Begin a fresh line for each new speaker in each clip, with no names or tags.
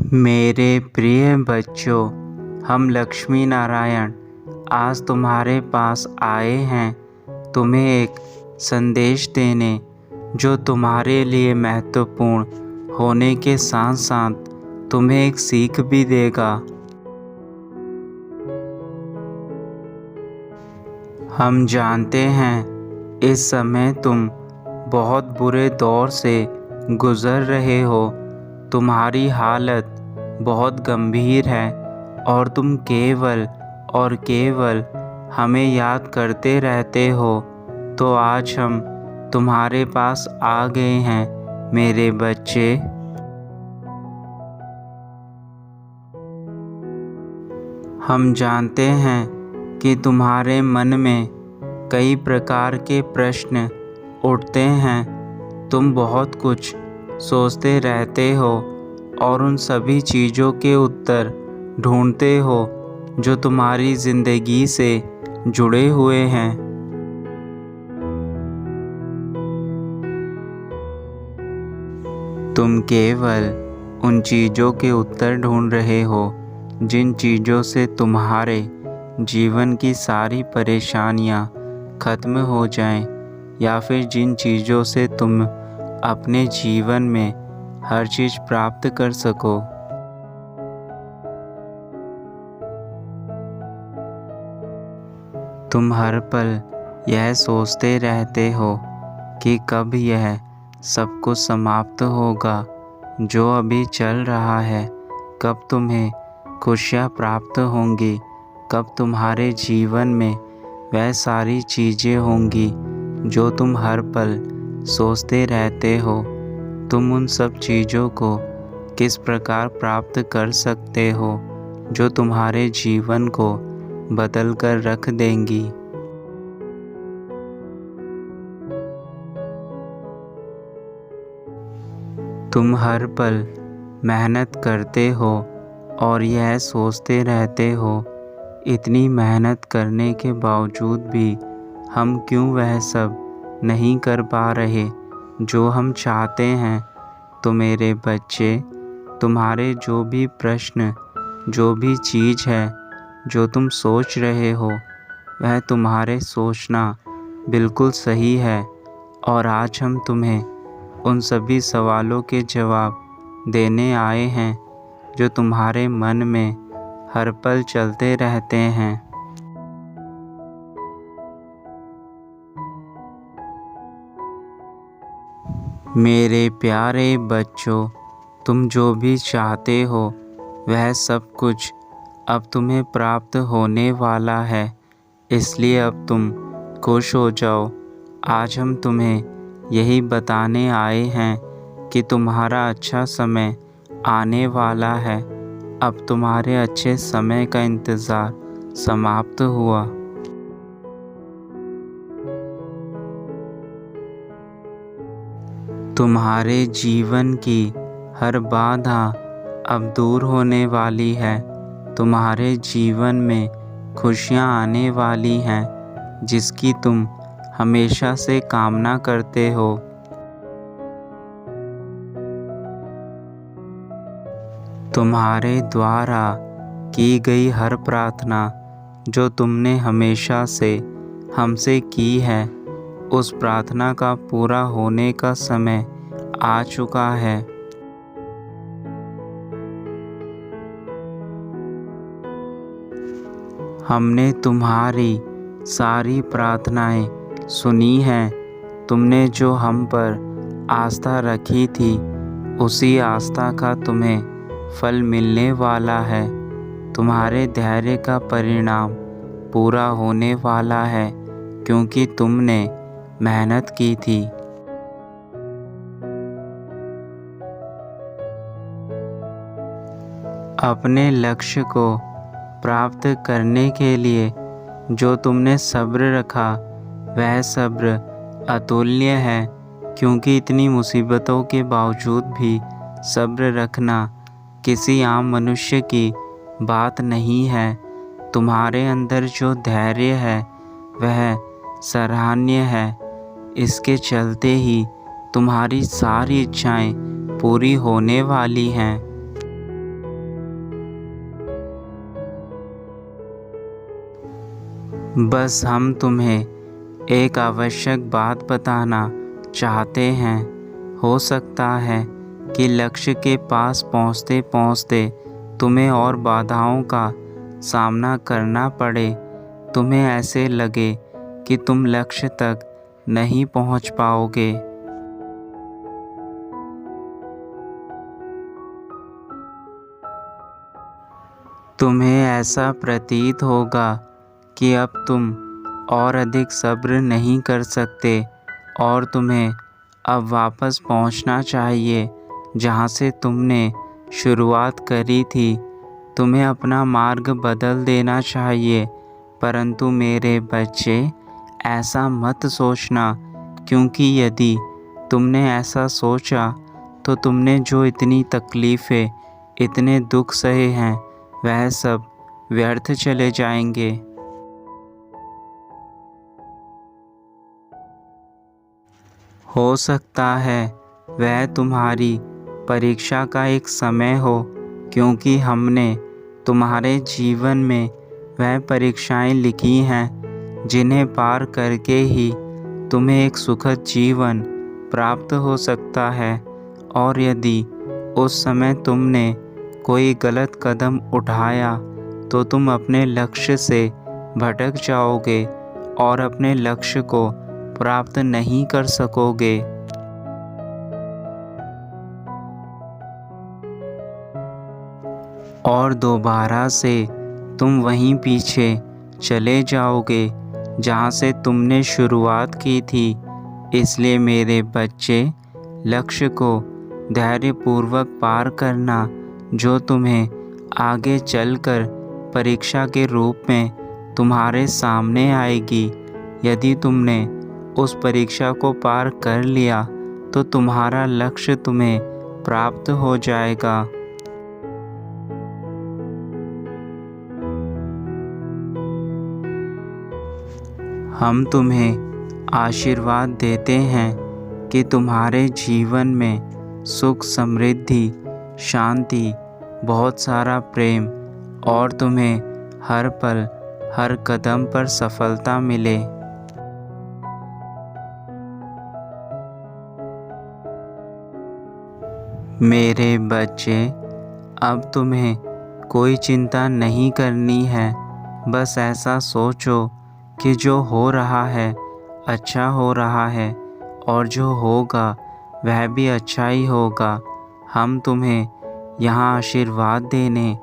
मेरे प्रिय बच्चों, हम लक्ष्मी नारायण आज तुम्हारे पास आए हैं तुम्हें एक संदेश देने जो तुम्हारे लिए महत्वपूर्ण होने के साथ साथ तुम्हें एक सीख भी देगा। हम जानते हैं इस समय तुम बहुत बुरे दौर से गुज़र रहे हो। तुम्हारी हालत बहुत गंभीर है और तुम केवल और केवल हमें याद करते रहते हो। तो आज हम तुम्हारे पास आ गए हैं मेरे बच्चे। हम जानते हैं कि तुम्हारे मन में कई प्रकार के प्रश्न उठते हैं। तुम बहुत कुछ सोचते रहते हो और उन सभी चीज़ों के उत्तर ढूंढते हो जो तुम्हारी ज़िंदगी से जुड़े हुए हैं। तुम केवल उन चीज़ों के उत्तर ढूंढ रहे हो जिन चीज़ों से तुम्हारे जीवन की सारी परेशानियां ख़त्म हो जाएं, या फिर जिन चीज़ों से तुम अपने जीवन में हर चीज़ प्राप्त कर सको। तुम हर पल यह सोचते रहते हो कि कब यह सब कुछ समाप्त होगा जो अभी चल रहा है, कब तुम्हें खुशियाँ प्राप्त होंगी, कब तुम्हारे जीवन में वह सारी चीज़ें होंगी जो तुम हर पल सोचते रहते हो। तुम उन सब चीज़ों को किस प्रकार प्राप्त कर सकते हो जो तुम्हारे जीवन को बदल कर रख देंगी। तुम हर पल मेहनत करते हो और यह सोचते रहते हो, इतनी मेहनत करने के बावजूद भी हम क्यों वह सब नहीं कर पा रहे जो हम चाहते हैं। तो मेरे बच्चे, तुम्हारे जो भी प्रश्न, जो भी चीज़ है जो तुम सोच रहे हो, वह तुम्हारे सोचना बिल्कुल सही है। और आज हम तुम्हें उन सभी सवालों के जवाब देने आए हैं जो तुम्हारे मन में हर पल चलते रहते हैं। मेरे प्यारे बच्चों, तुम जो भी चाहते हो वह सब कुछ अब तुम्हें प्राप्त होने वाला है, इसलिए अब तुम खुश हो जाओ। आज हम तुम्हें यही बताने आए हैं कि तुम्हारा अच्छा समय आने वाला है। अब तुम्हारे अच्छे समय का इंतज़ार समाप्त हुआ। तुम्हारे जीवन की हर बाधा अब दूर होने वाली है। तुम्हारे जीवन में खुशियाँ आने वाली हैं जिसकी तुम हमेशा से कामना करते हो। तुम्हारे द्वारा की गई हर प्रार्थना जो तुमने हमेशा से हमसे की है, उस प्रार्थना का पूरा होने का समय आ चुका है। हमने तुम्हारी सारी प्रार्थनाएं सुनी हैं। तुमने जो हम पर आस्था रखी थी, उसी आस्था का तुम्हें फल मिलने वाला है। तुम्हारे धैर्य का परिणाम पूरा होने वाला है क्योंकि तुमने मेहनत की थी। अपने लक्ष्य को प्राप्त करने के लिए जो तुमने सब्र रखा, वह सब्र अतुल्य है, क्योंकि इतनी मुसीबतों के बावजूद भी सब्र रखना किसी आम मनुष्य की बात नहीं है। तुम्हारे अंदर जो धैर्य है वह सराहनीय है। इसके चलते ही तुम्हारी सारी इच्छाएं पूरी होने वाली हैं। बस हम तुम्हें एक आवश्यक बात बताना चाहते हैं। हो सकता है कि लक्ष्य के पास पहुँचते पहुँचते तुम्हें और बाधाओं का सामना करना पड़े। तुम्हें ऐसे लगे कि तुम लक्ष्य तक नहीं पहुँच पाओगे। तुम्हें ऐसा प्रतीत होगा कि अब तुम और अधिक सब्र नहीं कर सकते और तुम्हें अब वापस पहुंचना चाहिए जहां से तुमने शुरुआत करी थी। तुम्हें अपना मार्ग बदल देना चाहिए, परंतु मेरे बच्चे ऐसा मत सोचना, क्योंकि यदि तुमने ऐसा सोचा तो तुमने जो इतनी तकलीफ़ें, इतने दुख सहे हैं, वह सब व्यर्थ चले जाएंगे। हो सकता है वह तुम्हारी परीक्षा का एक समय हो, क्योंकि हमने तुम्हारे जीवन में वह परीक्षाएं लिखी हैं जिन्हें पार करके ही तुम्हें एक सुखद जीवन प्राप्त हो सकता है। और यदि उस समय तुमने कोई गलत कदम उठाया तो तुम अपने लक्ष्य से भटक जाओगे और अपने लक्ष्य को प्राप्त नहीं कर सकोगे। और दोबारा से तुम वहीं पीछे चले जाओगे जहाँ से तुमने शुरुआत की थी। इसलिए मेरे बच्चे, लक्ष्य को धैर्यपूर्वक पार करना, जो तुम्हें आगे चलकर परीक्षा के रूप में तुम्हारे सामने आएगी। यदि तुमने उस परीक्षा को पार कर लिया तो तुम्हारा लक्ष्य तुम्हें प्राप्त हो जाएगा। हम तुम्हें आशीर्वाद देते हैं कि तुम्हारे जीवन में सुख, समृद्धि, शांति, बहुत सारा प्रेम और तुम्हें हर पल, हर कदम पर सफलता मिले। मेरे बच्चे, अब तुम्हें कोई चिंता नहीं करनी है। बस ऐसा सोचो कि जो हो रहा है अच्छा हो रहा है और जो होगा वह भी अच्छा ही होगा। हम तुम्हें यहाँ आशीर्वाद देने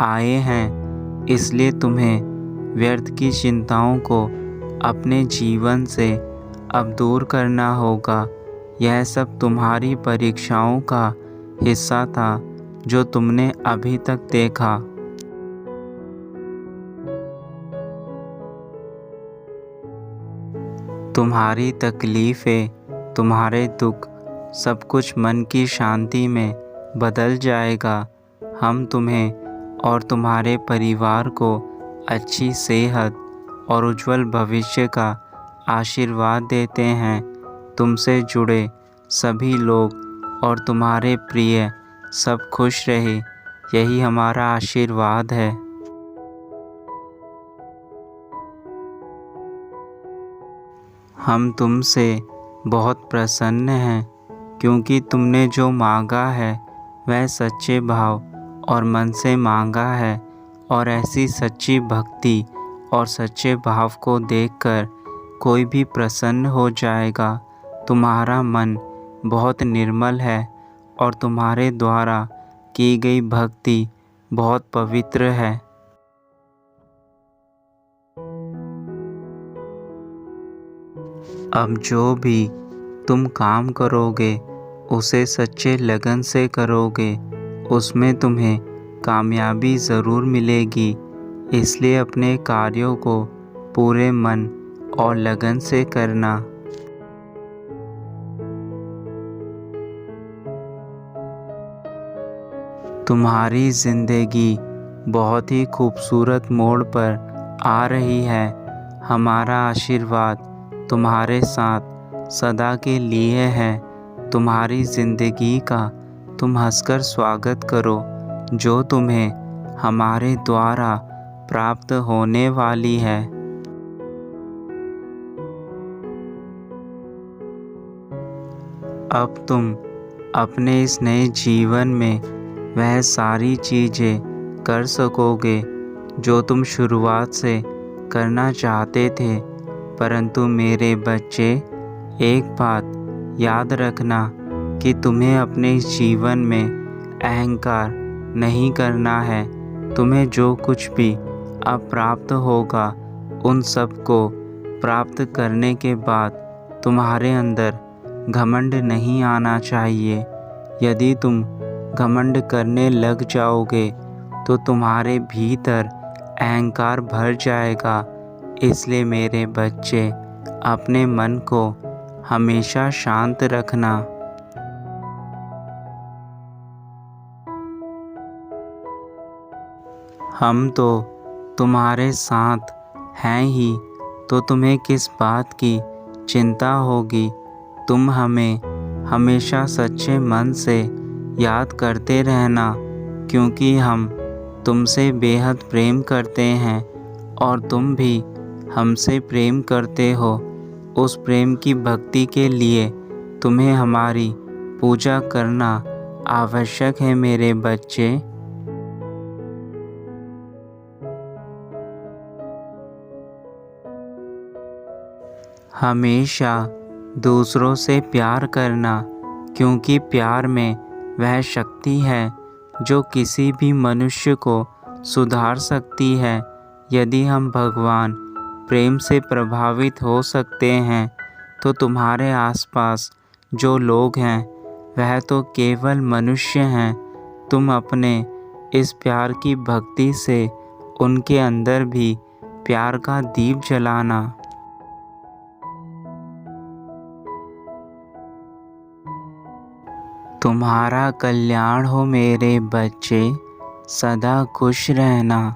आए हैं, इसलिए तुम्हें व्यर्थ की चिंताओं को अपने जीवन से अब दूर करना होगा। यह सब तुम्हारी परीक्षाओं का हिस्सा था जो तुमने अभी तक देखा। तुम्हारी तकलीफ़ें, तुम्हारे दुख, सब कुछ मन की शांति में बदल जाएगा। हम तुम्हें और तुम्हारे परिवार को अच्छी सेहत और उज्जवल भविष्य का आशीर्वाद देते हैं। तुमसे जुड़े सभी लोग और तुम्हारे प्रिय सब खुश रहे, यही हमारा आशीर्वाद है। हम तुमसे बहुत प्रसन्न हैं, क्योंकि तुमने जो मांगा है वह सच्चे भाव और मन से मांगा है। और ऐसी सच्ची भक्ति और सच्चे भाव को देखकर कोई भी प्रसन्न हो जाएगा। तुम्हारा मन बहुत निर्मल है और तुम्हारे द्वारा की गई भक्ति बहुत पवित्र है। अब जो भी तुम काम करोगे उसे सच्चे लगन से करोगे, उसमें तुम्हें कामयाबी ज़रूर मिलेगी। इसलिए अपने कार्यों को पूरे मन और लगन से करना। तुम्हारी ज़िंदगी बहुत ही खूबसूरत मोड़ पर आ रही है। हमारा आशीर्वाद तुम्हारे साथ सदा के लिए है। तुम्हारी ज़िंदगी का तुम हंसकर स्वागत करो, जो तुम्हें हमारे द्वारा प्राप्त होने वाली है। अब तुम अपने इस नए जीवन में वह सारी चीज़ें कर सकोगे जो तुम शुरुआत से करना चाहते थे। परंतु मेरे बच्चे, एक बात याद रखना कि तुम्हें अपने इस जीवन में अहंकार नहीं करना है। तुम्हें जो कुछ भी अब प्राप्त होगा, उन सब को प्राप्त करने के बाद तुम्हारे अंदर घमंड नहीं आना चाहिए। यदि तुम घमंड करने लग जाओगे तो तुम्हारे भीतर अहंकार भर जाएगा। इसलिए मेरे बच्चे, अपने मन को हमेशा शांत रखना। हम तो तुम्हारे साथ हैं ही, तो तुम्हें किस बात की चिंता होगी। तुम हमें हमेशा सच्चे मन से याद करते रहना, क्योंकि हम तुमसे बेहद प्रेम करते हैं और तुम भी हमसे प्रेम करते हो। उस प्रेम की भक्ति के लिए तुम्हें हमारी पूजा करना आवश्यक है मेरे बच्चे। हमेशा दूसरों से प्यार करना, क्योंकि प्यार में वह शक्ति है जो किसी भी मनुष्य को सुधार सकती है। यदि हम भगवान प्रेम से प्रभावित हो सकते हैं, तो तुम्हारे आसपास जो लोग हैं वह तो केवल मनुष्य हैं। तुम अपने इस प्यार की भक्ति से उनके अंदर भी प्यार का दीप जलाना। तुम्हारा कल्याण हो मेरे बच्चे, सदा खुश रहना।